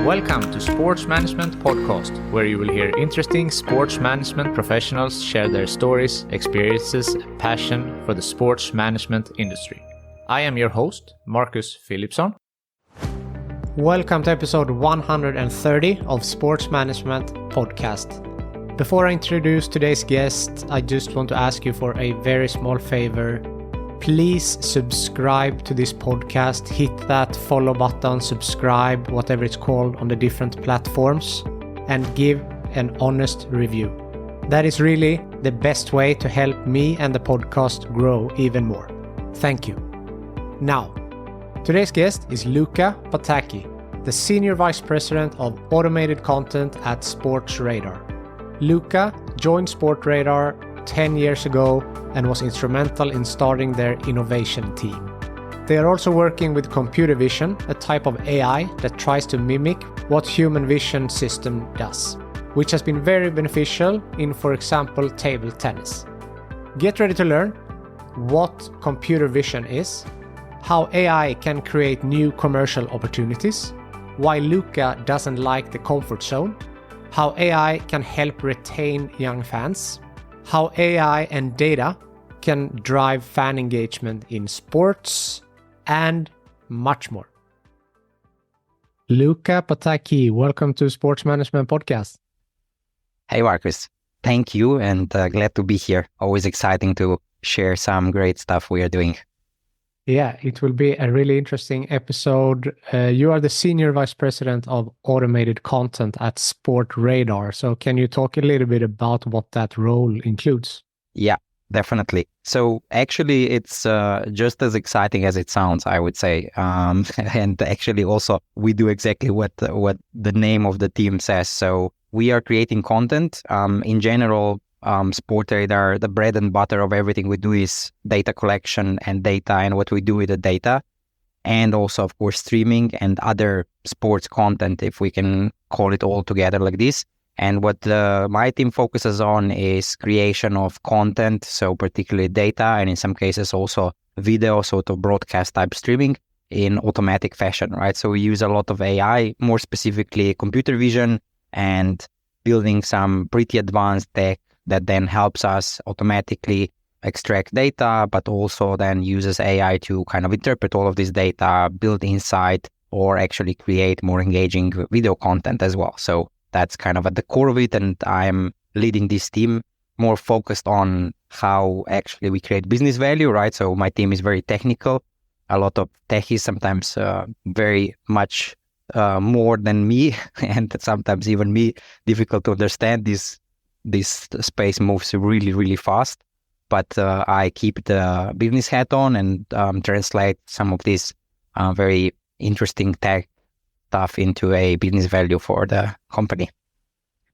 Welcome to Sports Management Podcast, where you will hear interesting sports management professionals share their stories, experiences, and passion for the sports management industry. I am your host, Marcus Philipsson. Welcome to episode 130 of Sports Management Podcast. Before I introduce today's guest, I just want to ask you for a very small favor. Please subscribe to this podcast. Hit that follow button, subscribe, whatever it's called on the different platforms, and give an honest review. That is really the best way to help me and the podcast grow even more. Thank you. Now, today's guest is Luka Pataky, the Senior Vice President of Automated Content at Sportradar. Luka joined Sportradar 10 years ago and was instrumental in starting their innovation team. They are also working with computer vision, a type of AI that tries to mimic what human vision system does, which has been very beneficial in, for example, table tennis. Get ready to learn what computer vision is, how AI can create new commercial opportunities, why Luka doesn't like the comfort zone, how AI can help retain young fans, how AI and data can drive fan engagement in sports, and much more. Luka Pataky, welcome to Sports Management Podcast. Hey Marcus, thank you and glad to be here. Always exciting to share some great stuff we are doing. Yeah, it will be a really interesting episode. You are the Senior Vice President of Automated Content at Sportradar. So can you talk a little bit about what that role includes? Yeah, definitely. So actually, it's just as exciting as it sounds, I would say. And actually also, we do exactly what the name of the team says. So we are creating content. In general, Sportradar, the bread and butter of everything we do is data collection and data and what we do with the data. And also, of course, streaming and other sports content, if we can call it all together like this. And what my team focuses on is creation of content, so particularly data, and in some cases also video, sort of broadcast type streaming in automatic fashion, right? So we use a lot of AI, more specifically computer vision, and building some pretty advanced tech that then helps us automatically extract data, but also then uses AI to kind of interpret all of this data, build insight, or actually create more engaging video content as well. So that's kind of at the core of it, and I'm leading this team more focused on how actually we create business value, right? So my team is very technical. A lot of techies, sometimes very much more than me, and sometimes even me, difficult to understand. This space moves really, really fast, but I keep the business hat on and translate some of this very interesting tech stuff into a business value for the company.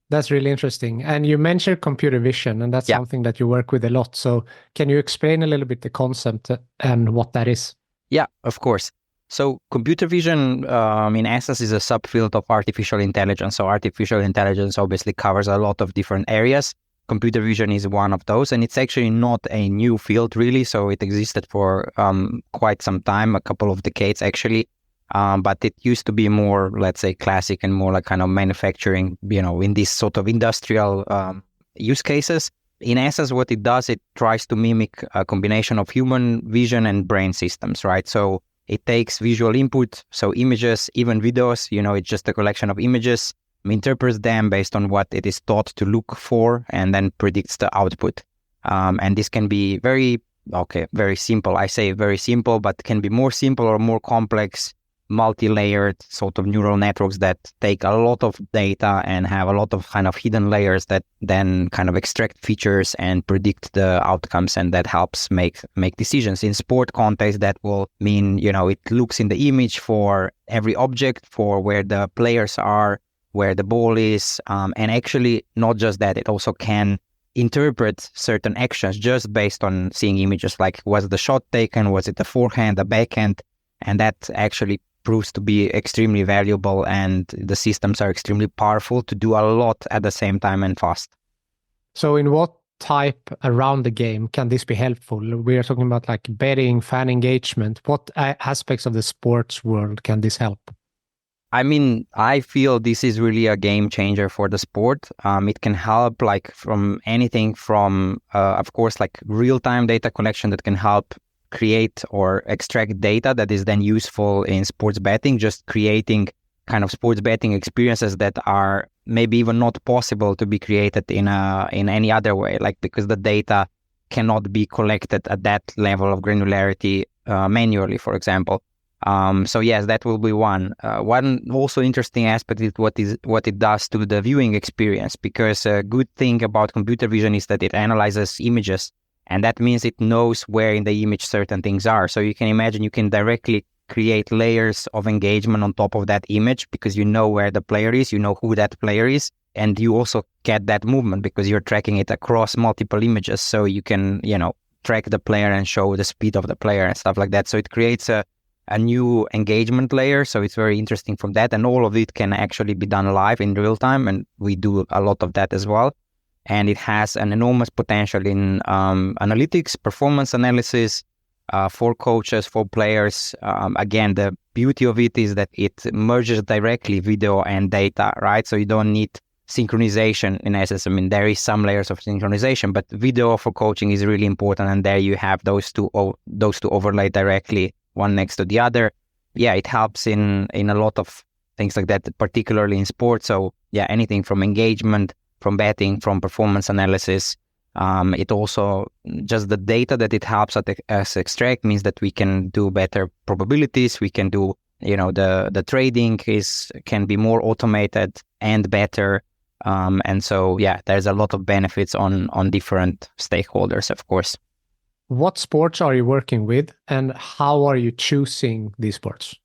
That's really interesting. And you mentioned computer vision, and that's something that you work with a lot. So can you explain a little bit the concept and what that is? Yeah, of course. So computer vision, in essence, is a subfield of artificial intelligence. So artificial intelligence obviously covers a lot of different areas. Computer vision is one of those, and it's actually not a new field really. So it existed for quite some time, a couple of decades actually. But it used to be more, let's say, classic and more like kind of manufacturing, in this sort of industrial use cases. In essence, what it does, it tries to mimic a combination of human vision and brain systems, right? So it takes visual input, so images, even videos, it's just a collection of images, interprets them based on what it is taught to look for, and then predicts the output. And this can be very simple. I say very simple, but can be more simple or more complex, multi-layered sort of neural networks that take a lot of data and have a lot of kind of hidden layers that then kind of extract features and predict the outcomes, and that helps make decisions. In sport context, that will mean, it looks in the image for every object, for where the players are, where the ball is, and actually not just that, it also can interpret certain actions just based on seeing images, like was the shot taken, was it the forehand, the backhand, and that actually proves to be extremely valuable, and the systems are extremely powerful to do a lot at the same time and fast. So in what type around the game can this be helpful? We are talking about like betting, fan engagement. What aspects of the sports world can this help? I mean, I feel this is really a game changer for the sport. It can help like from anything from, of course, like real-time data collection that can help create or extract data that is then useful in sports betting, just creating kind of sports betting experiences that are maybe even not possible to be created in any other way, like because the data cannot be collected at that level of granularity manually, for example. So yes, that will be one. One also interesting aspect is what it does to the viewing experience, because a good thing about computer vision is that it analyzes images, and that means it knows where in the image certain things are. So you can imagine you can directly create layers of engagement on top of that image because you know where the player is, you know who that player is, and you also get that movement because you're tracking it across multiple images. So you can, track the player and show the speed of the player and stuff like that. So it creates a new engagement layer. So it's very interesting from that. And all of it can actually be done live in real time. And we do a lot of that as well. And it has an enormous potential in analytics, performance analysis, for coaches, for players. Again, the beauty of it is that it merges directly video and data, right? So you don't need synchronization in essence. I mean, there is some layers of synchronization, but video for coaching is really important. And there you have those two overlay directly, one next to the other. Yeah, it helps in a lot of things like that, particularly in sports. So yeah, anything from engagement, from betting, from performance analysis. It also, just the data that it helps us extract means that we can do better probabilities. We can do, the trading can be more automated and better. And so, yeah, there's a lot of benefits on different stakeholders, of course. What sports are you working with, and how are you choosing these sports?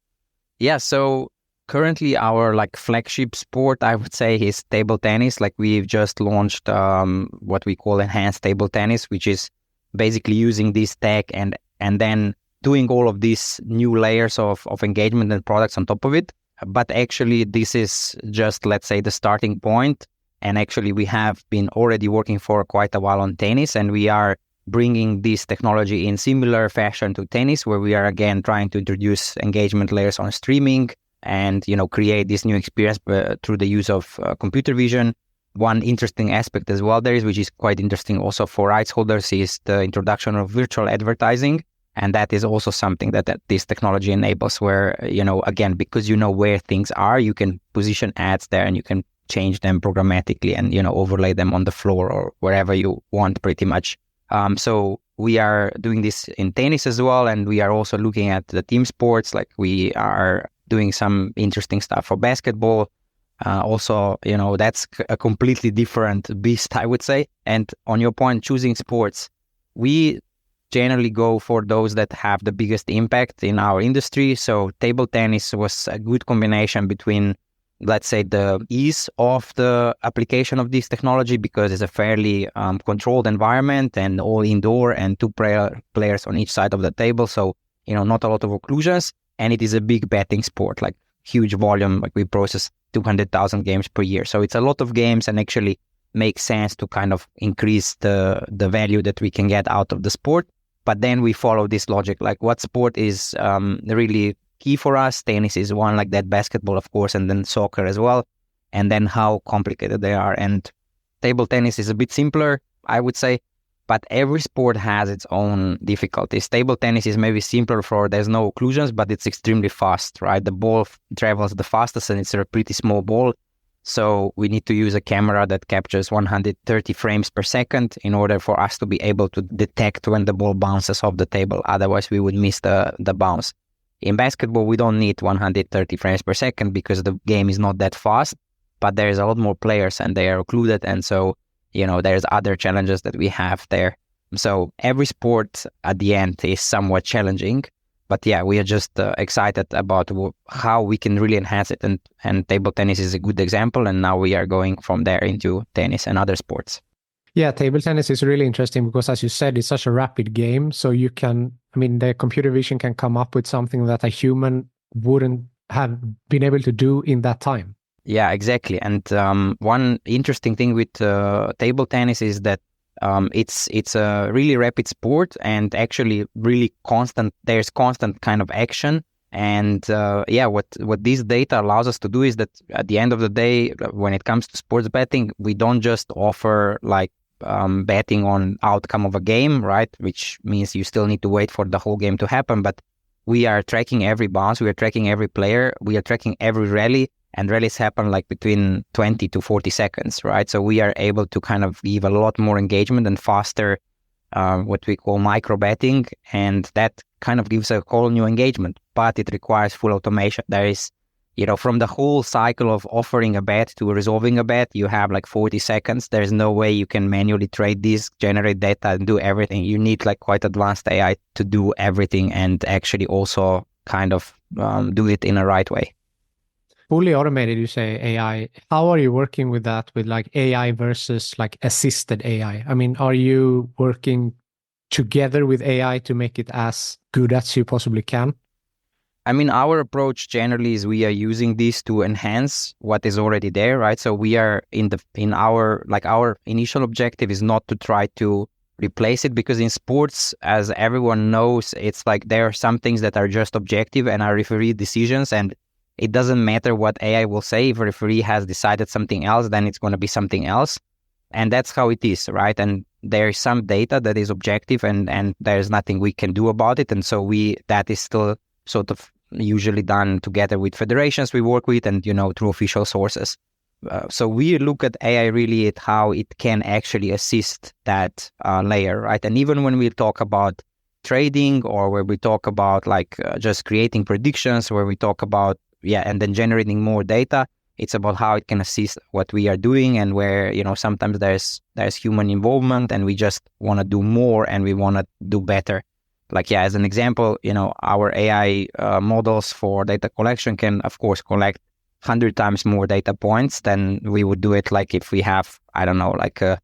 Yeah, so currently our flagship sport, I would say, is table tennis. Like we've just launched what we call enhanced table tennis, which is basically using this tech and then doing all of these new layers of engagement and products on top of it. But actually, this is just, let's say, the starting point. And actually, we have been already working for quite a while on tennis, and we are bringing this technology in similar fashion to tennis, where we are again trying to introduce engagement layers on streaming and create this new experience through the use of computer vision. One interesting aspect as well which is quite interesting also for rights holders, is the introduction of virtual advertising. And that is also something that this technology enables, where, again, because where things are, you can position ads there and you can change them programmatically and, overlay them on the floor or wherever you want pretty much. So we are doing this in tennis as well. And we are also looking at the team sports, like we are doing some interesting stuff for basketball. Also, that's a completely different beast, I would say. And on your point, choosing sports, we generally go for those that have the biggest impact in our industry. So table tennis was a good combination between, let's say, the ease of the application of this technology, because it's a fairly controlled environment and all indoor and two players on each side of the table. So, not a lot of occlusions. And it is a big betting sport, like huge volume. Like we process 200,000 games per year. So it's a lot of games, and actually makes sense to kind of increase the value that we can get out of the sport. But then we follow this logic, like what sport is really key for us. Tennis is one like that, basketball, of course, and then soccer as well. And then how complicated they are. And table tennis is a bit simpler, I would say. But every sport has its own difficulties. Table tennis is maybe simpler there's no occlusions, but it's extremely fast, right? The ball travels the fastest, and it's a pretty small ball. So we need to use a camera that captures 130 frames per second in order for us to be able to detect when the ball bounces off the table. Otherwise, we would miss the bounce. In basketball, we don't need 130 frames per second because the game is not that fast, but there's a lot more players and they are occluded. And so, there's other challenges that we have there. So every sport at the end is somewhat challenging. But yeah, we are just excited about how we can really enhance it. And table tennis is a good example. And now we are going from there into tennis and other sports. Yeah, table tennis is really interesting because, as you said, it's such a rapid game. So the computer vision can come up with something that a human wouldn't have been able to do in that time. Yeah, exactly. And one interesting thing with table tennis is that it's a really rapid sport, and actually really constant. There's constant kind of action. And what this data allows us to do is that at the end of the day, when it comes to sports betting, we don't just offer like betting on outcome of a game, right? Which means you still need to wait for the whole game to happen. But we are tracking every bounce, we are tracking every player, we are tracking every rally, and rallies happen like between 20 to 40 seconds, right? So we are able to kind of give a lot more engagement and faster what we call micro betting, and that kind of gives a whole new engagement, but it requires full automation. There is, from the whole cycle of offering a bet to resolving a bet, you have like 40 seconds. There's no way you can manually trade this, generate data, and do everything. You need like quite advanced AI to do everything and actually also kind of do it in a right way. Fully automated, you say AI. How are you working with that, with like AI versus like assisted AI? I mean, are you working together with AI to make it as good as you possibly can? I mean, our approach generally is we are using this to enhance what is already there, right? So we are our initial objective is not to try to replace it, because in sports, as everyone knows, it's like there are some things that are just objective and are referee decisions, and it doesn't matter what AI will say. If a referee has decided something else, then it's going to be something else. And that's how it is, right? And there is some data that is objective and there's nothing we can do about it. And so that is still sort of usually done together with federations we work with and, through official sources. So we look at AI really at how it can actually assist that layer, right? And even when we talk about trading, or where we talk about like just creating predictions, where we talk about and then generating more data, it's about how it can assist what we are doing, and where sometimes there's human involvement and we just want to do more and we want to do better. Like as an example, our AI models for data collection can of course collect 100 times more data points than we would do it like if we have, I don't know, like a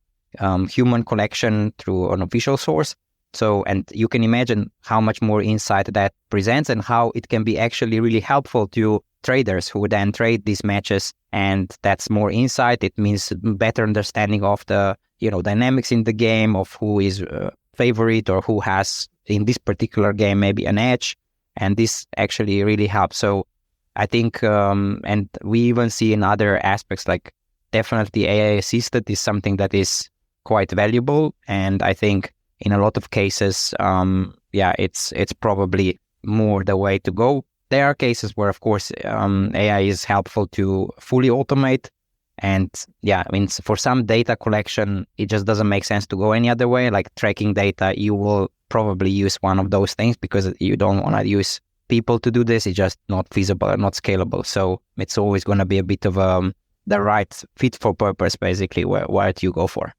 human collection through an official source. So, and you can imagine how much more insight that presents and how it can be actually really helpful to traders who then trade these matches. And that's more insight. It means better understanding of the, dynamics in the game, of who is favorite or who has in this particular game maybe an edge. And this actually really helps. So I think, and we even see in other aspects, like definitely AI assisted is something that is quite valuable. And I think in a lot of cases, it's probably more the way to go. There are cases where, of course, AI is helpful to fully automate. And for some data collection, it just doesn't make sense to go any other way. Like tracking data, you will probably use one of those things because you don't want to use people to do this. It's just not feasible and not scalable. So it's always going to be a bit of the right fit for purpose, basically, what you go for.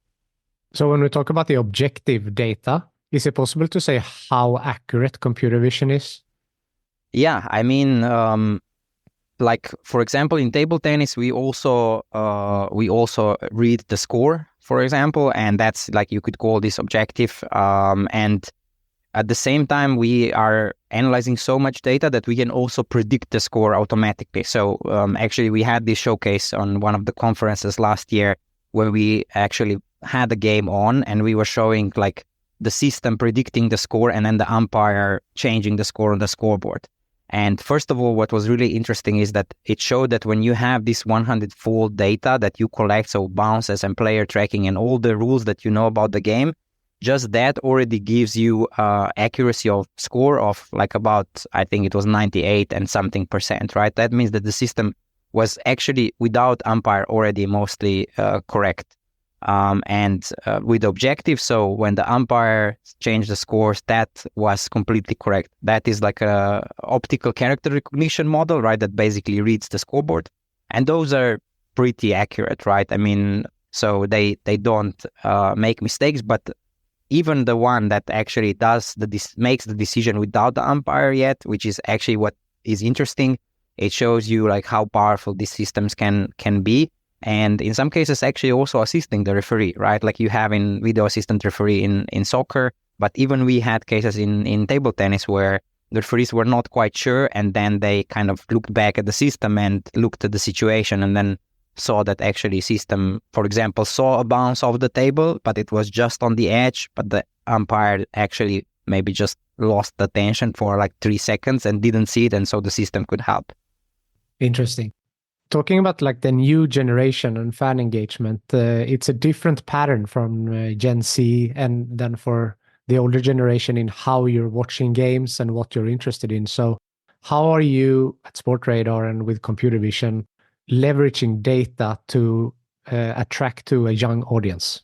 So when we talk about the objective data, is it possible to say how accurate computer vision is? Yeah, I mean, like for example, in table tennis, we also read the score, for example, and that's like you could call this objective. And at the same time, we are analyzing so much data that we can also predict the score automatically. So actually, we had this showcase on one of the conferences last year where we actually had a game on and we were showing like the system predicting the score and then the umpire changing the score on the scoreboard. And first of all, what was really interesting is that it showed that when you have this 100-fold data that you collect, so bounces and player tracking and all the rules that you know about the game, just that already gives you accuracy of score of like about, I think it was 98 and something %, right? That means that the system was actually without umpire already mostly correct. And with objective, so when the umpire changed the scores, that was completely correct. That is like a optical character recognition model, right? That basically reads the scoreboard, and those are pretty accurate, right? I mean, so they don't make mistakes, but even the one that actually makes the decision without the umpire yet, which is actually what is interesting. It shows you like how powerful these systems can be. And in some cases, actually also assisting the referee, right? Like you have in video assistant referee in soccer, but even we had cases in table tennis where the referees were not quite sure, and then they kind of looked back at the system and looked at the situation and then saw that actually system, for example, saw a bounce off the table, but it was just on the edge, but the umpire actually maybe just lost the attention for like 3 seconds and didn't see it, and so the system could help. Interesting. Talking about like the new generation and fan engagement, it's a different pattern from Gen Z and then for the older generation in how you're watching games and what you're interested in. So how are you at Sportradar and with computer vision leveraging data to attract to a young audience?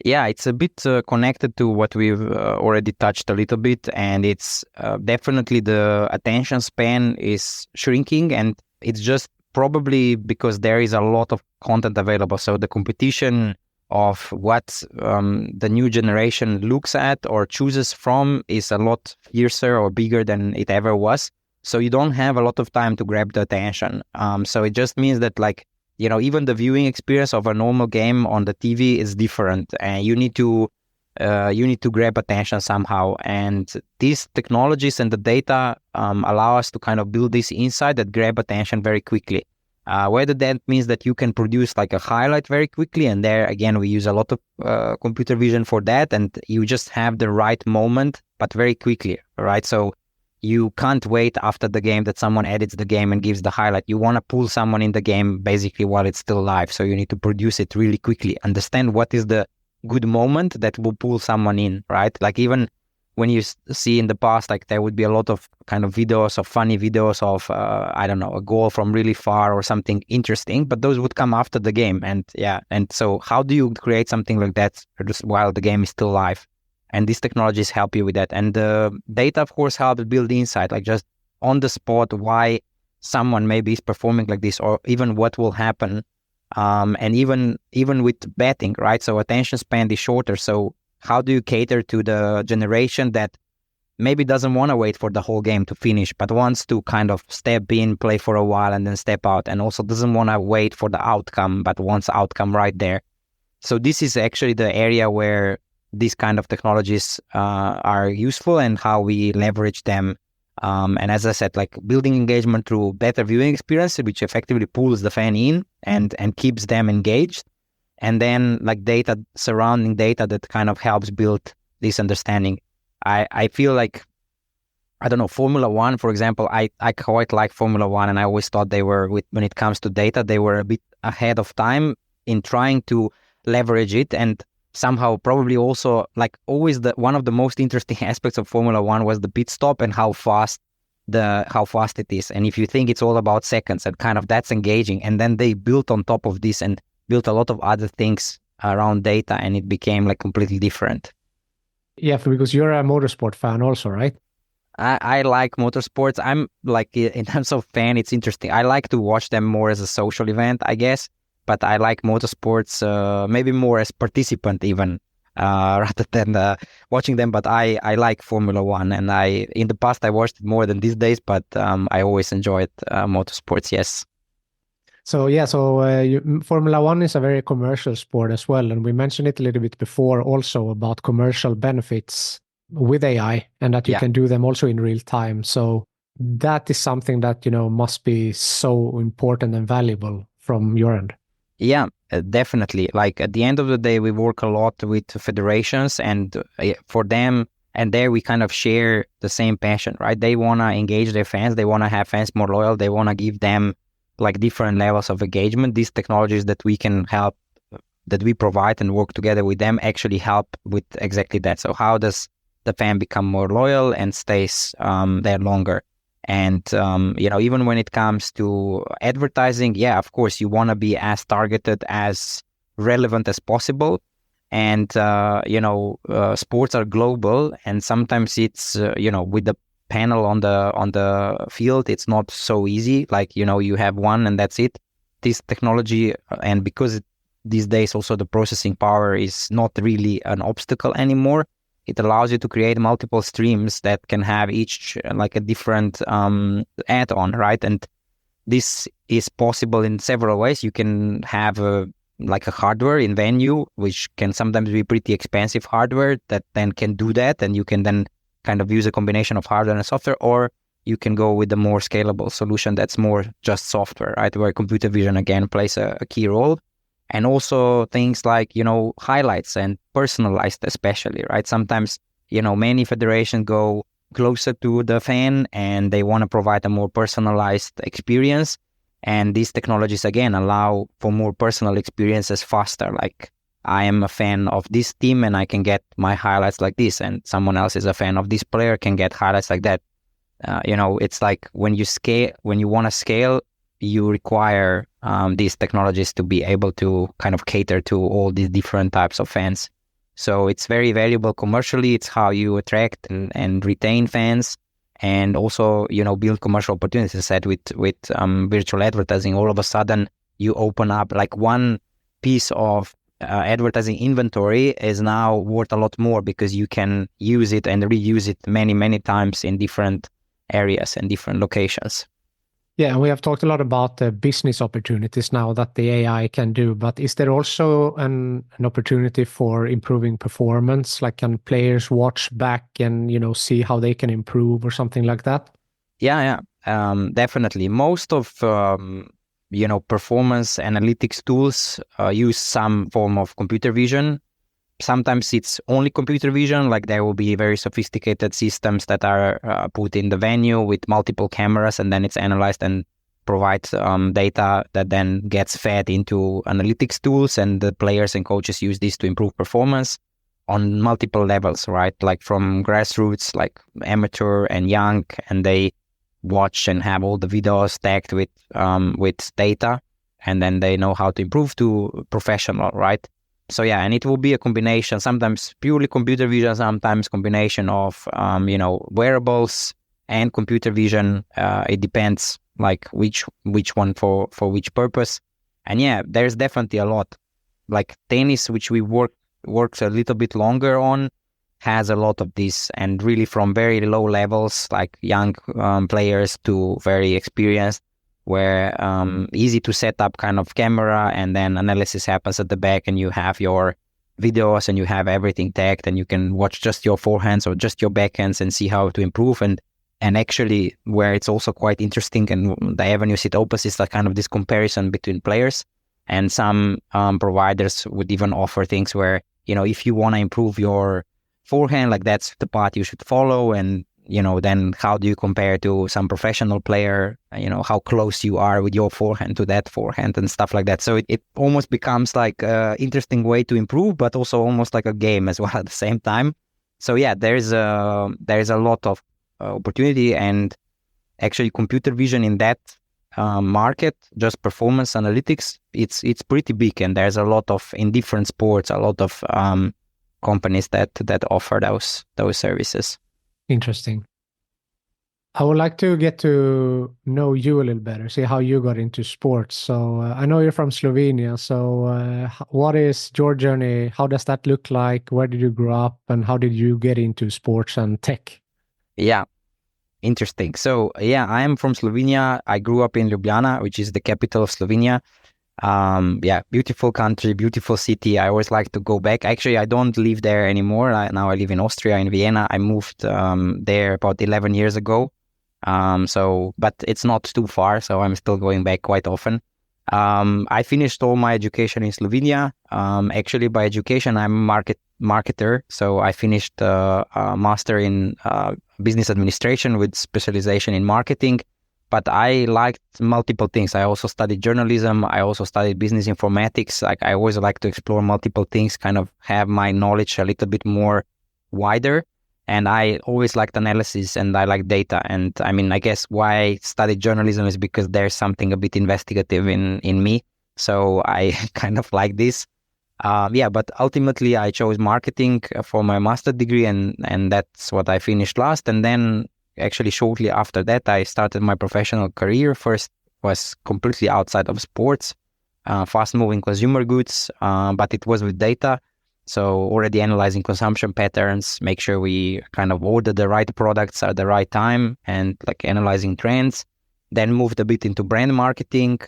Yeah, it's a bit connected to what we've already touched a little bit, and it's definitely the attention span is shrinking, and it's just probably because there is a lot of content available. So the competition of what the new generation looks at or chooses from is a lot fiercer or bigger than it ever was. So you don't have a lot of time to grab the attention. So it just means that like, even the viewing experience of a normal game on the TV is different, and you need to grab attention somehow. And these technologies and the data allow us to kind of build this insight that grab attention very quickly. Whether that means that you can produce like a highlight very quickly, and there again we use a lot of computer vision for that, and you just have the right moment, but very quickly, right? So you can't wait after the game that someone edits the game and gives the highlight. You want to pull someone in the game basically while it's still live. So you need to produce it really quickly. Understand what is the good moment that will pull someone in, right? Like even when you see in the past, like there would be a lot of kind of videos of funny videos of, I don't know, a goal from really far or something interesting, but those would come after the game. And so how do you create something like that just while the game is still live? And these technologies help you with that. And the data, of course, helps build insight, like just on the spot, why someone maybe is performing like this, or even what will happen. And even with betting, right? So attention span is shorter. So how do you cater to the generation that maybe doesn't want to wait for the whole game to finish, but wants to kind of step in, play for a while, and then step out, and also doesn't want to wait for the outcome, but wants the outcome right there. So this is actually the area where these kind of technologies are useful and how we leverage them. And as I said, like building engagement through better viewing experience, which effectively pulls the fan in and keeps them engaged. And then like data, surrounding data that kind of helps build this understanding. I feel like, I don't know, Formula One, for example, I quite like Formula One, and I always thought they were, when it comes to data, they were a bit ahead of time in trying to leverage it. And somehow probably also like always one of the most interesting aspects of Formula One was the pit stop and how fast it is. And if you think it's all about seconds, and kind of that's engaging. And then they built on top of this and built a lot of other things around data, and it became like completely different. Yeah, because you're a motorsport fan also, right? I like motorsports. I'm like, in terms of fan, it's interesting. I like to watch them more as a social event, I guess. But I like motorsports maybe more as participant even rather than watching them. But I like Formula One, and in the past I watched it more than these days. But I always enjoyed motorsports. Yes. So Formula One is a very commercial sport as well, and we mentioned it a little bit before also about commercial benefits with AI, and that you can do them also in real time. So that is something that must be so important and valuable from your end. Yeah, definitely. Like at the end of the day, we work a lot with federations, and for them, and there we kind of share the same passion, right? They want to engage their fans. They want to have fans more loyal. They want to give them like different levels of engagement. These technologies that we can help, that we provide and work together with them, actually help with exactly that. So how does the fan become more loyal and stays there longer? And, even when it comes to advertising, of course, you want to be as targeted, as relevant as possible. And, sports are global, and sometimes it's, with the panel on the field, it's not so easy. Like, you have one and that's it. This technology, and because these days also the processing power is not really an obstacle anymore, it allows you to create multiple streams that can have each like a different add-on, right? And this is possible in several ways. You can have a hardware in venue, which can sometimes be pretty expensive hardware that then can do that, and you can then kind of use a combination of hardware and software, or you can go with a more scalable solution that's more just software, right? Where computer vision again plays a key role. And also things like, highlights and personalized especially, right? Sometimes many federations go closer to the fan and they want to provide a more personalized experience. And these technologies, again, allow for more personal experiences faster. Like, I am a fan of this team and I can get my highlights like this, and someone else is a fan of this player can get highlights like that. It's like when you want to scale, you require these technologies to be able to kind of cater to all these different types of fans. So it's very valuable commercially. It's how you attract and retain fans, and also, build commercial opportunities. As I said, with virtual advertising, all of a sudden you open up like one piece of advertising inventory is now worth a lot more because you can use it and reuse it many, many times in different areas and different locations. Yeah, and we have talked a lot about the business opportunities now that the AI can do, but is there also an opportunity for improving performance? Like, can players watch back and, see how they can improve or something like that? Yeah, definitely. Most of, performance analytics tools use some form of computer vision. Sometimes it's only computer vision, like there will be very sophisticated systems that are put in the venue with multiple cameras, and then it's analyzed and provides data that then gets fed into analytics tools, and the players and coaches use this to improve performance on multiple levels, right? Like from grassroots, like amateur and young, and they watch and have all the videos tagged with data, and then they know how to improve, to professional, right? So yeah, and it will be a combination, sometimes purely computer vision, sometimes combination of, wearables and computer vision. It depends like which one for which purpose. And yeah, there's definitely a lot. Like tennis, which we works a little bit longer on, has a lot of this, and really from very low levels, like young players, to very experienced, where easy to set up kind of camera, and then analysis happens at the back, and you have your videos and you have everything tagged, and you can watch just your forehands or just your backhands and see how to improve. And actually, where it's also quite interesting and the avenues it opens is like kind of this comparison between players. And some providers would even offer things where, if you want to improve your forehand, like that's the path you should follow, and then how do you compare to some professional player, how close you are with your forehand to that forehand and stuff like that. So it almost becomes like an interesting way to improve, but also almost like a game as well at the same time. So yeah, there's a lot of opportunity, and actually computer vision in that market, just performance analytics, it's pretty big, and there's a lot of, in different sports, a lot of companies that offer those services. Interesting. I would like to get to know you a little better, see how you got into sports. So I know you're from Slovenia. So what is your journey? How does that look like? Where did you grow up, and how did you get into sports and tech? Yeah, interesting. So yeah, I am from Slovenia. I grew up in Ljubljana, which is the capital of Slovenia. Beautiful country, beautiful city. I always like to go back. Actually, I don't live there anymore. Now I live in Austria, in Vienna. I moved there about 11 years ago. But it's not too far, so I'm still going back quite often. I finished all my education in Slovenia. Actually, by education, I'm a marketer. So I finished a master in business administration with specialization in marketing. But I liked multiple things. I also studied journalism. I also studied business informatics. Like, I always like to explore multiple things, kind of have my knowledge a little bit more wider. And I always liked analysis, and I like data. And I mean, I guess why I studied journalism is because there's something a bit investigative in me. So I kind of like this. But ultimately I chose marketing for my master's degree, and that's what I finished last. And then actually shortly after that, I started my professional career. First was completely outside of sports, fast-moving consumer goods, but it was with data. So already analyzing consumption patterns, make sure we kind of order the right products at the right time, and like analyzing trends. Then moved a bit into brand marketing,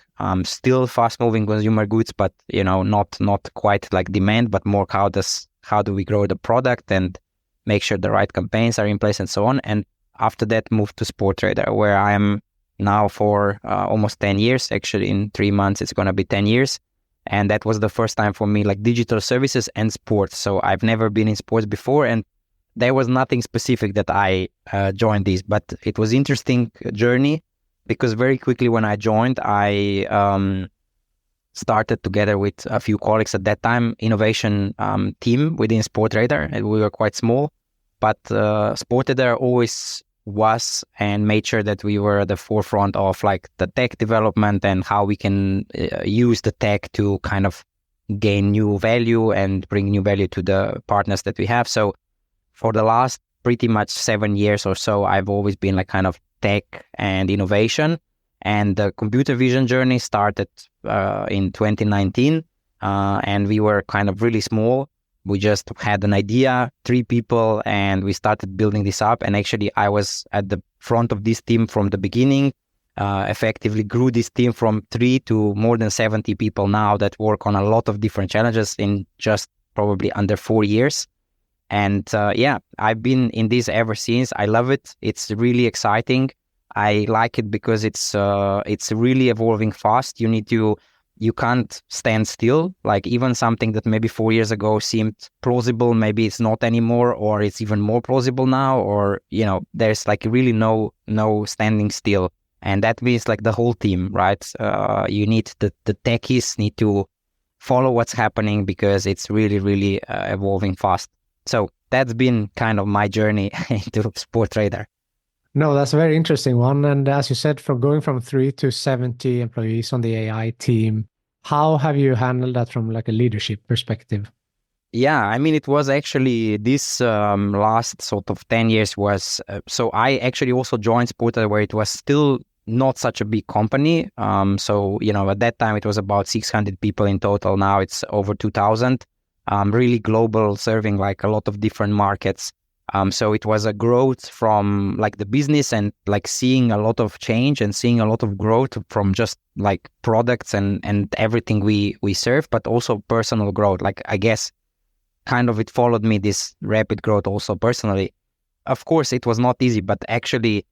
still fast-moving consumer goods, but not quite like demand, but more how do we grow the product and make sure the right campaigns are in place and so on. And after that, moved to Sportradar, where I am now for almost 10 years. Actually, in 3 months, it's going to be 10 years. And that was the first time for me, like digital services and sports. So I've never been in sports before. And there was nothing specific that I joined this, but it was interesting journey because very quickly when I joined, I started together with a few colleagues at that time, innovation team within Sportradar, and we were quite small, but Sportradar always was and made sure that we were at the forefront of like the tech development and how we can use the tech to kind of gain new value and bring new value to the partners that we have. So for the last pretty much 7 years or so, I've always been like kind of tech and innovation. And the computer vision journey started in 2019, and we were kind of really small. We just had an idea, 3 people, and we started building this up. And actually, I was at the front of this team from the beginning, effectively grew this team from 3 to more than 70 people now that work on a lot of different challenges in just probably under 4 years. And I've been in this ever since. I love it. It's really exciting. I like it because it's really evolving fast. You can't stand still. Like even something that maybe 4 years ago seemed plausible, maybe it's not anymore, or it's even more plausible now, or there's like really no standing still. And that means like the whole team, right? You need the techies need to follow what's happening because it's really, really evolving fast. So that's been kind of my journey into Sportradar. No, that's a very interesting one. And as you said, from going from 3 to 70 employees on the AI team, how have you handled that from like a leadership perspective? Yeah, I mean, it was actually this last sort of 10 years was, so I actually also joined Sportradar where it was still not such a big company. So, at that time it was about 600 people in total. Now it's over 2,000, really global, serving like a lot of different markets. So it was a growth from like the business and like seeing a lot of change and seeing a lot of growth from just like products and everything we serve, but also personal growth. Like I guess kind of it followed me this rapid growth also personally. Of course, it was not easy, but actually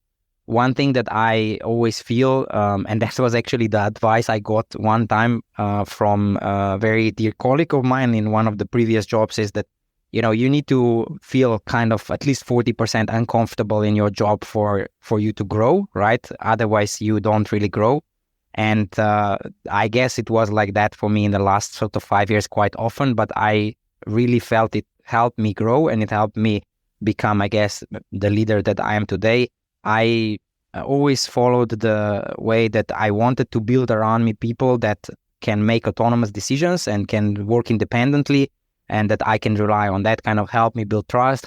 one thing that I always feel, and that was actually the advice I got one time from a very dear colleague of mine in one of the previous jobs is that you need to feel kind of at least 40% uncomfortable in your job for you to grow, right? Otherwise, you don't really grow. And I guess it was like that for me in the last sort of 5 years quite often, but I really felt it helped me grow and it helped me become, I guess, the leader that I am today. I always followed the way that I wanted to build around me people that can make autonomous decisions and can work independently, and that I can rely on. That kind of help me build trust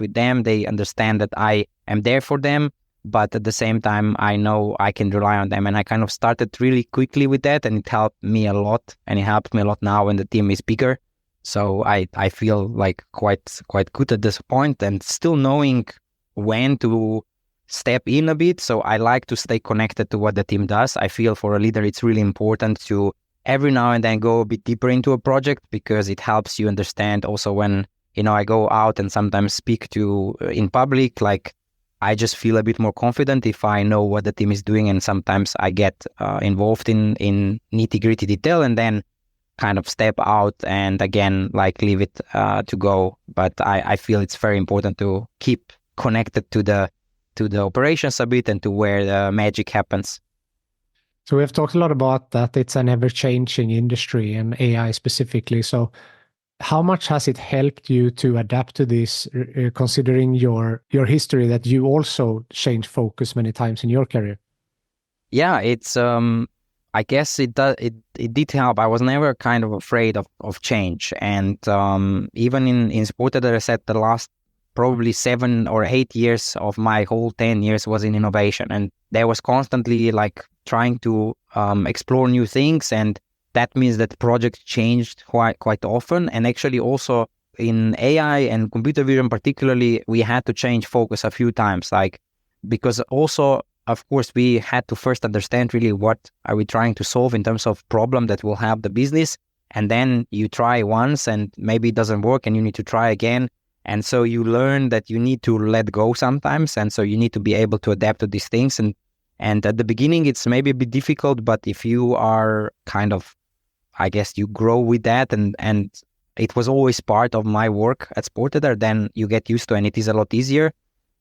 with them. They understand that I am there for them, but at the same time, I know I can rely on them. And I kind of started really quickly with that, and it helped me a lot. And it helps me a lot now when the team is bigger. So I feel like quite good at this point, and still knowing when to step in a bit. So I like to stay connected to what the team does. I feel for a leader, it's really important to every now and then go a bit deeper into a project because it helps you understand also when, I go out and sometimes speak to in public, like I just feel a bit more confident if I know what the team is doing. And sometimes I get involved in nitty gritty detail and then kind of step out and again, like leave it to go. But I feel it's very important to keep connected to the operations a bit and to where the magic happens. So we have talked a lot about that it's an ever-changing industry and AI specifically. So how much has it helped you to adapt to this, considering your history that you also changed focus many times in your career? Yeah, it's I guess it did help. I was never kind of afraid of change, and even in Sportradar, I said the last probably 7 or 8 years of my whole 10 years was in innovation, and there was constantly like trying to explore new things, and that means that projects changed quite often. And actually also in AI and computer vision particularly, we had to change focus a few times, like because also of course we had to first understand really what are we trying to solve in terms of problem that will help the business, and then you try once and maybe it doesn't work and you need to try again. And so you learn that you need to let go sometimes, and so you need to be able to adapt to these things. And at the beginning, it's maybe a bit difficult, but if you are kind of, I guess, you grow with that, and it was always part of my work at Sportradar, then you get used to, and it is a lot easier.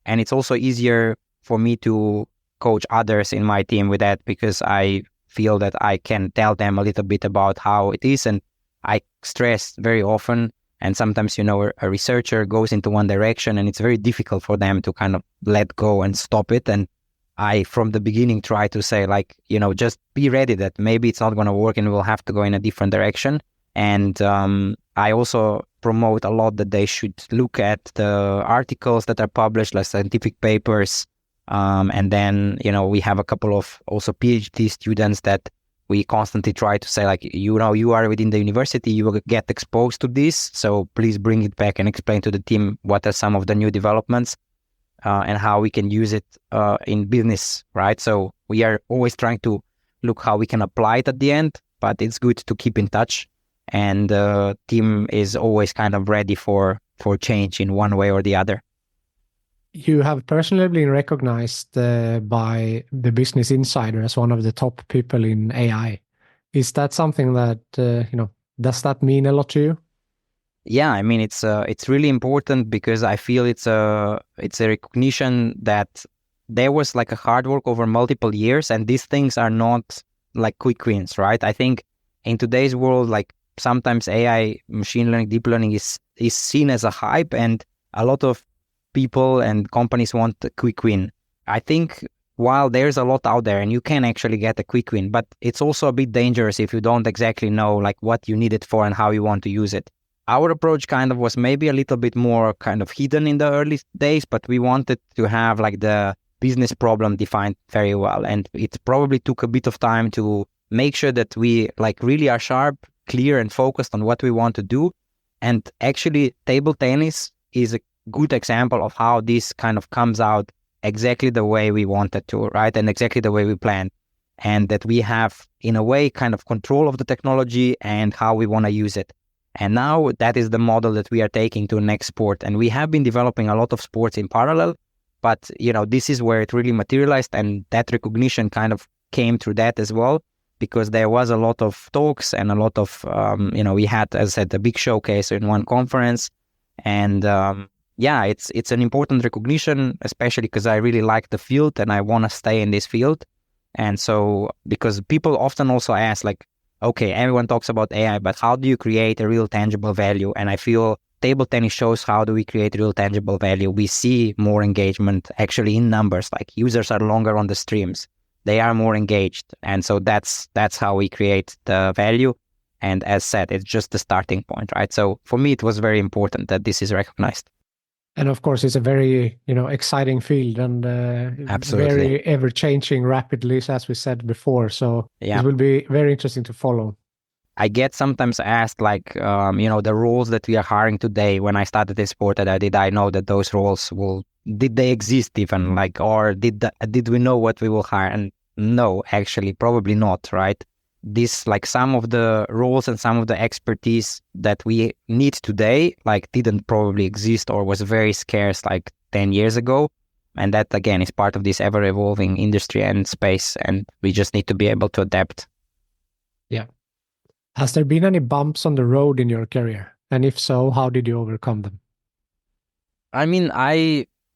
And it's also easier for me to coach others in my team with that, because I feel that I can tell them a little bit about how it is. And I stress very often, and sometimes, a researcher goes into one direction and it's very difficult for them to kind of let go and stop it. And I, from the beginning, try to say, like, just be ready that maybe it's not going to work and we'll have to go in a different direction. And I also promote a lot that they should look at the articles that are published, like scientific papers. And then, we have a couple of also PhD students that we constantly try to say, like, you are within the university, you will get exposed to this. So please bring it back and explain to the team what are some of the new developments and how we can use it in business, right? So we are always trying to look how we can apply it at the end, but it's good to keep in touch. And the team is always kind of ready for change in one way or the other. You have personally been recognized by the Business Insider as one of the top people in AI. Is that something that, does that mean a lot to you? Yeah, I mean, it's really important, because I feel it's a recognition that there was like a hard work over multiple years, and these things are not like quick wins, right? I think in today's world, like, sometimes AI, machine learning, deep learning is seen as a hype, and a lot of people and companies want a quick win. I think while there's a lot out there and you can actually get a quick win, but it's also a bit dangerous if you don't exactly know like what you need it for and how you want to use it. Our approach kind of was maybe a little bit more kind of hidden in the early days, but we wanted to have like the business problem defined very well. And it probably took a bit of time to make sure that we like really are sharp, clear and focused on what we want to do. And actually table tennis is a good example of how this kind of comes out exactly the way we wanted to, right? And exactly the way we planned. And that we have in a way kind of control of the technology and how we want to use it. And now that is the model that we are taking to the next sport. And we have been developing a lot of sports in parallel, but this is where it really materialized, and that recognition kind of came through that as well, because there was a lot of talks and a lot of, we had, as I said, a big showcase in one conference. And it's an important recognition, especially because I really like the field and I want to stay in this field. And so, because people often also ask like, okay, everyone talks about AI, but how do you create a real tangible value? And I feel table tennis shows how do we create real tangible value. We see more engagement actually in numbers, like users are longer on the streams. They are more engaged. And so that's how we create the value. And as said, it's just the starting point, right? So for me, it was very important that this is recognized. And of course, it's a very, exciting field and Absolutely. very ever-changing rapidly, as we said before. So Yeah. It will be very interesting to follow. I get sometimes asked like, the roles that we are hiring today. When I started this sport, did I know that those roles did they exist even? Like, or did we know what we will hire? And no, actually, probably not, right? This, like, some of the roles and some of the expertise that we need today, like, didn't probably exist or was very scarce like 10 years ago. And that, again, is part of this ever-evolving industry and space, and we just need to be able to adapt. Yeah. Has there been any bumps on the road in your career? And if so, how did you overcome them? I mean,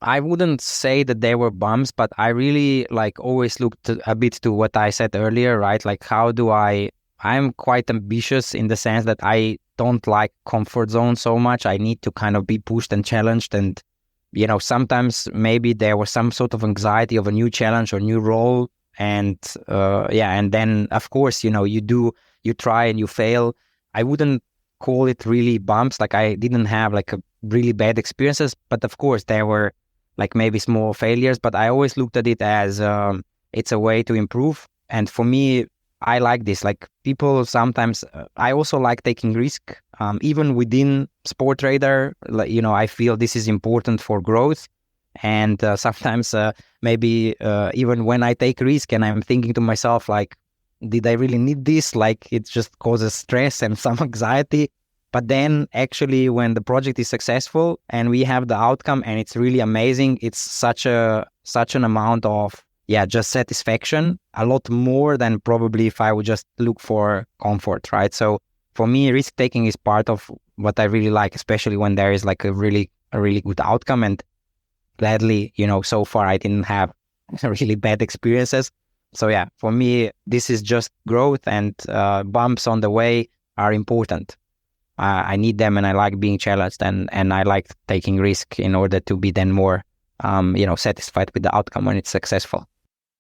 I wouldn't say that there were bumps, but I really like always looked a bit to what I said earlier, right? Like, I'm quite ambitious in the sense that I don't like comfort zone so much. I need to kind of be pushed and challenged. And, sometimes maybe there was some sort of anxiety of a new challenge or new role. And and then of course, you try and you fail. I wouldn't call it really bumps. Like, I didn't have like a really bad experiences, but of course there were like maybe small failures, but I always looked at it as it's a way to improve. And for me, I like this. Like, people sometimes, I also like taking risk, even within Sportradar. Like, I feel this is important for growth. And sometimes maybe even when I take risk and I'm thinking to myself, like, did I really need this? Like, it just causes stress and some anxiety. But then actually when the project is successful and we have the outcome and it's really amazing, it's such an amount of, just satisfaction, a lot more than probably if I would just look for comfort, right? So for me, risk-taking is part of what I really like, especially when there is like a really good outcome. And gladly, so far I didn't have really bad experiences. So yeah, for me, this is just growth, and bumps on the way are important. I need them, and I like being challenged, and I like taking risk in order to be then more, satisfied with the outcome when it's successful.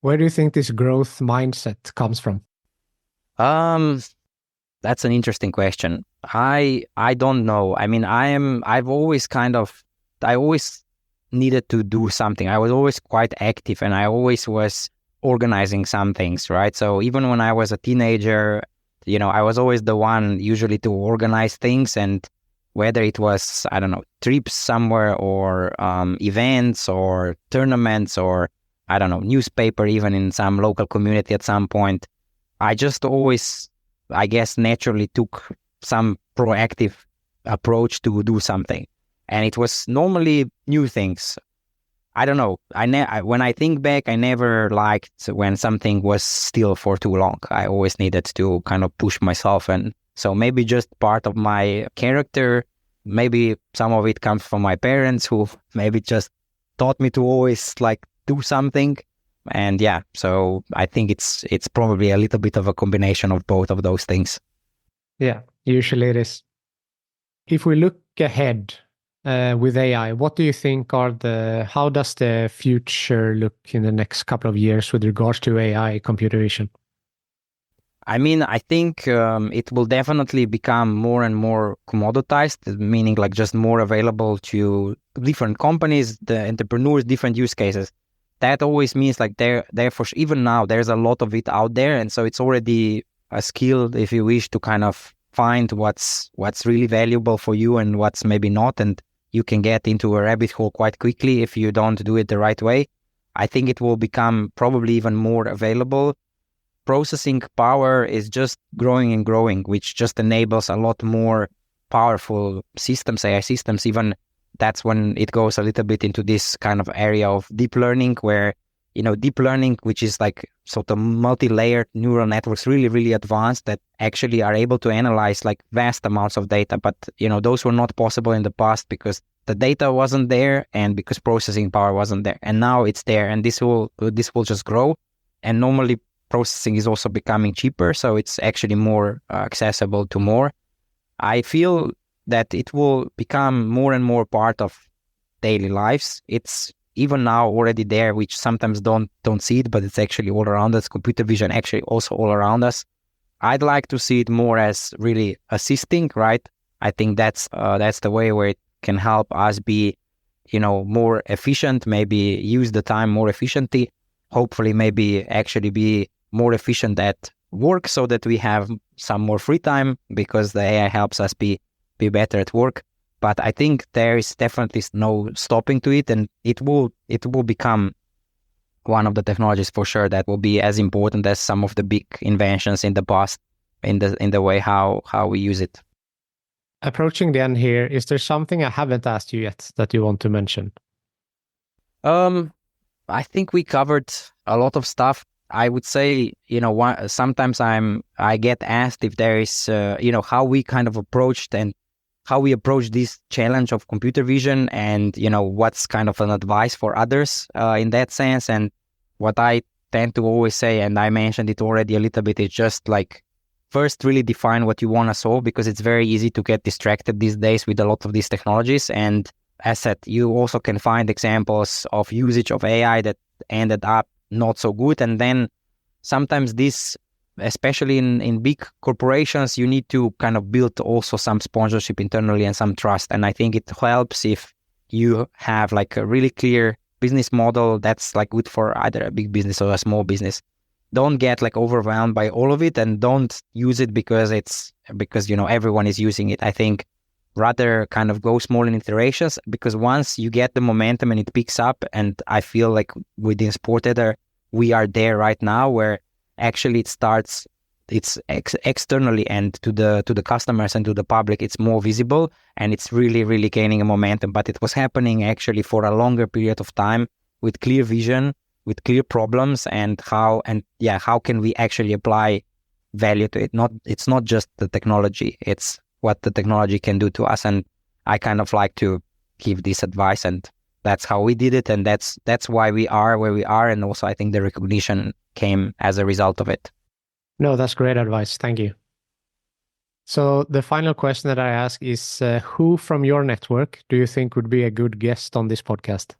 Where do you think this growth mindset comes from? That's an interesting question. I don't know. I mean, I always needed to do something. I was always quite active, and I always was organizing some things, right? So even when I was a teenager, I was always the one usually to organize things, and whether it was, I don't know, trips somewhere, or events or tournaments, or I don't know, newspaper, even in some local community at some point, I just always, I guess, naturally took some proactive approach to do something. And it was normally new things. I don't know. When I think back, I never liked when something was still for too long. I always needed to kind of push myself. And so maybe just part of my character, maybe some of it comes from my parents, who maybe just taught me to always like do something. And yeah, so I think it's probably a little bit of a combination of both of those things. Yeah, usually it is. If we look ahead with AI, what do you think how does the future look in the next couple of years with regards to AI, computer vision? I mean, I think it will definitely become more and more commoditized, meaning like just more available to different companies, the entrepreneurs, different use cases. That always means like even now, there's a lot of it out there. And so it's already a skill, if you wish, to kind of find what's really valuable for you and what's maybe not. And you can get into a rabbit hole quite quickly if you don't do it the right way. I think it will become probably even more available. Processing power is just growing and growing, which just enables a lot more powerful systems, AI systems. Even that's when it goes a little bit into this kind of area of deep learning, where, deep learning, which is like sort of multi-layered neural networks, really, really advanced, that actually are able to analyze like vast amounts of data. But, those were not possible in the past because the data wasn't there and because processing power wasn't there. And now it's there, and this will just grow. And normally processing is also becoming cheaper, so it's actually more accessible to more. I feel that it will become more and more part of daily lives. It's even now already there, which sometimes don't see it, but it's actually all around us. Computer vision actually also all around us. I'd like to see it more as really assisting, right? I think that's the way where it can help us be, more efficient, maybe use the time more efficiently, hopefully maybe actually be more efficient at work so that we have some more free time because the AI helps us be better at work. But I think there is definitely no stopping to it, and it will become one of the technologies for sure that will be as important as some of the big inventions in the past in the way how we use it. Approaching the end here, is there something I haven't asked you yet that you want to mention? I think we covered a lot of stuff. I would say, sometimes I get asked if there is, how we kind of approached and how we approach this challenge of computer vision, and, what's kind of an advice for others in that sense. And what I tend to always say, and I mentioned it already a little bit, is just like, first really define what you want to solve, because it's very easy to get distracted these days with a lot of these technologies. And as said, you also can find examples of usage of AI that ended up not so good. And then sometimes this, especially in big corporations, you need to kind of build also some sponsorship internally and some trust. And I think it helps if you have like a really clear business model that's like good for either a big business or a small business. Don't get like overwhelmed by all of it, and don't use it because everyone is using it. I think rather kind of go small in iterations, because once you get the momentum and it picks up, and I feel like within Sportradar, we are there right now where actually it's externally and to the customers and to the public, it's more visible and it's really, really gaining a momentum. But it was happening actually for a longer period of time with clear vision, with clear problems, and how can we actually apply value to it. It's not just the technology, it's what the technology can do to us. And I kind of like to give this advice, and that's how we did it. And that's why we are where we are. And also I think the recognition came as a result of it. No, that's great advice. Thank you. So the final question that I ask is, who from your network do you think would be a good guest on this podcast?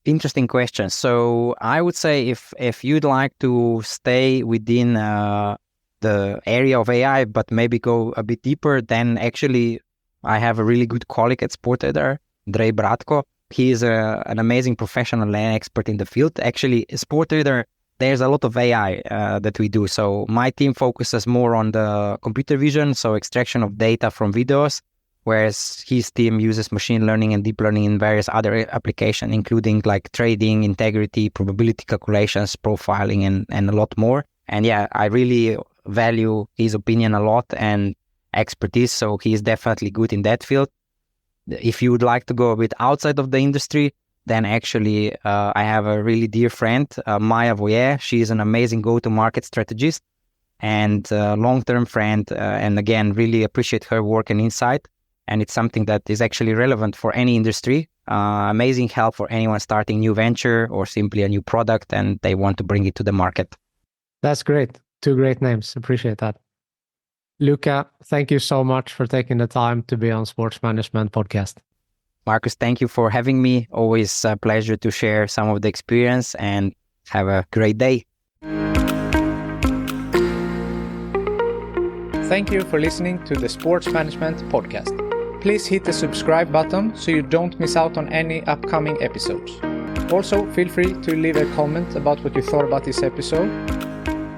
Interesting question. So I would say if you'd like to stay within the area of AI, but maybe go a bit deeper, then actually I have a really good colleague at Sportradar, Drej Bratko. He is an amazing professional and expert in the field. Actually, Sportradar, there's a lot of AI that we do. So my team focuses more on the computer vision, so extraction of data from videos, whereas his team uses machine learning and deep learning in various other applications, including like trading, integrity, probability calculations, profiling, and a lot more. And yeah, I really value his opinion a lot and expertise. So he is definitely good in that field. If you would like to go a bit outside of the industry, then actually I have a really dear friend, Maya Voyer. She is an amazing go-to-market strategist and long-term friend. And again, really appreciate her work and insight. And it's something that is actually relevant for any industry. Amazing help for anyone starting new venture or simply a new product and they want to bring it to the market. That's great. Two great names. Appreciate that. Luka, thank you so much for taking the time to be on Sports Management Podcast. Marcus, thank you for having me. Always a pleasure to share some of the experience and have a great day. Thank you for listening to the Sports Management Podcast. Please hit the subscribe button so you don't miss out on any upcoming episodes. Also, feel free to leave a comment about what you thought about this episode.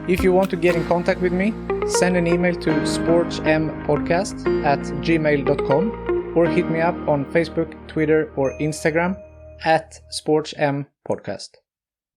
If you want to get in contact with me, send an email to sportsmpodcast@gmail.com or hit me up on Facebook, Twitter, or Instagram @sportsmpodcast.